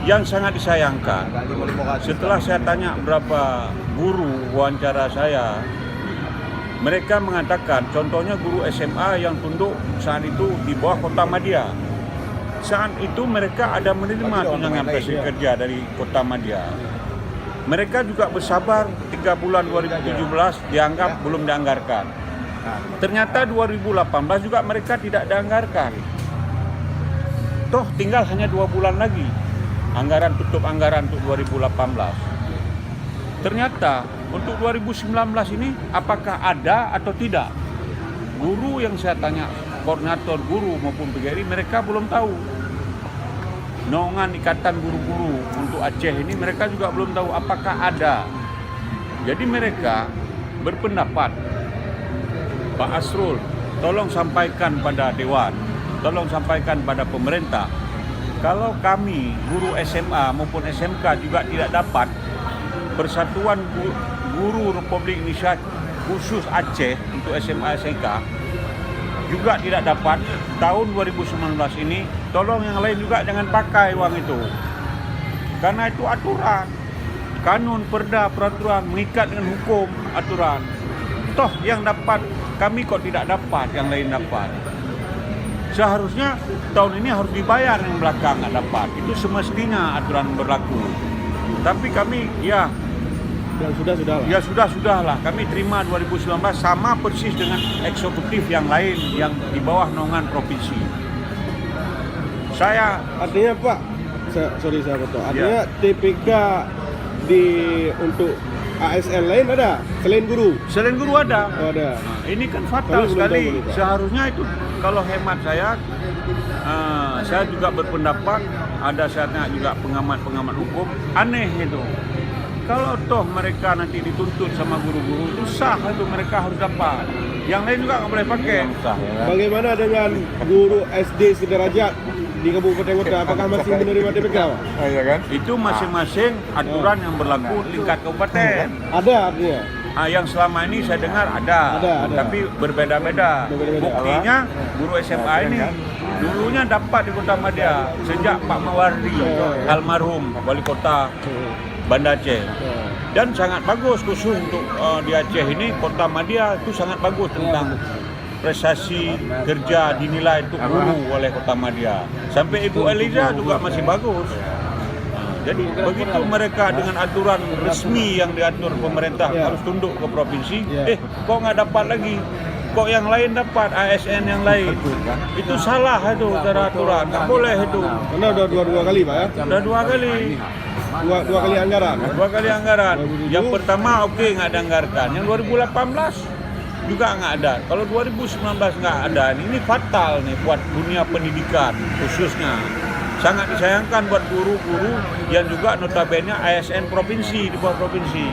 Yang sangat disayangkan, setelah saya tanya berapa guru wawancara saya, mereka mengatakan, contohnya guru SMA yang tunduk saat itu di bawah Kota Madya. Saat itu mereka ada menerima tunjangan presiden kerja dari Kota Madya. Mereka juga bersabar 3 bulan 2017 dianggap belum dianggarkan. Ternyata 2018 juga mereka tidak dianggarkan. Toh tinggal hanya 2 bulan lagi. Tutup anggaran untuk 2018. Ternyata untuk 2019 ini apakah ada atau tidak? Guru yang saya tanya, koordinator guru maupun PGRI, mereka belum tahu. Naungan Ikatan Guru-Guru untuk Aceh ini mereka juga belum tahu apakah ada. Jadi mereka berpendapat, Pak Asrul, tolong sampaikan pada Dewan, tolong sampaikan pada pemerintah, kalau kami guru SMA maupun SMK juga tidak dapat, Persatuan Guru Republik Indonesia khusus Aceh untuk SMA SMK juga tidak dapat tahun 2019 ini, tolong yang lain juga jangan pakai uang itu. Karena itu aturan, kanun, perda, peraturan, mengikat dengan hukum, aturan. Toh yang dapat, kami kok tidak dapat, yang lain dapat. Seharusnya tahun ini harus dibayar, yang belakang nggak dapat. Itu semestinya aturan berlaku. Tapi kami ya sudah-sudahlah. Kami terima 2019 sama persis dengan eksekutif yang lain yang di bawah naungan provinsi. Artinya Pak, saya potong. Artinya TPK untuk ASN lain ada selain guru? Selain guru ada. Oh, ada. Nah, ini kan fatal sekali. Seharusnya itu kalau hemat saya juga berpendapat, ada saatnya juga pengamat hukum, aneh itu. Kalau toh mereka nanti dituntut sama guru-guru, itu sah itu, mereka harus dapat. Yang lain juga nggak boleh pakai. Bagaimana dengan guru SD sederajat di Kabupaten Kota? Apakah masih menerima TPK, Pak? Iya kan? Itu masing-masing aturan yang berlaku tingkat kabupaten. Ada artinya? Yang selama ini saya dengar ada. Tapi berbeda-beda. Buktinya guru SMA ini dulunya dapat di Kota Madya sejak Pak Mawardi, almarhum wali kota Banda Aceh. Dan sangat bagus khusus untuk di Aceh ini, Kota Madya itu sangat bagus tentang prestasi kerja dinilai untuk guru oleh Kota Madya. Sampai Ibu Eliza juga masih bagus. Jadi begitu mereka dengan aturan resmi yang diatur pemerintah harus tunduk ke provinsi, kok nggak dapat lagi? Kok yang lain dapat, ASN yang lain? Itu salah itu cara aturan, nggak boleh itu. Karena udah dua kali Pak ya? Udah 2 kali. Dua kali anggaran? 2 kali anggaran. Yang pertama nggak dianggarkan, yang 2018 juga nggak ada. Kalau 2019 nggak ada, ini fatal nih buat dunia pendidikan khususnya. Sangat disayangkan buat guru-guru yang juga notabene ASN provinsi, di bawah provinsi.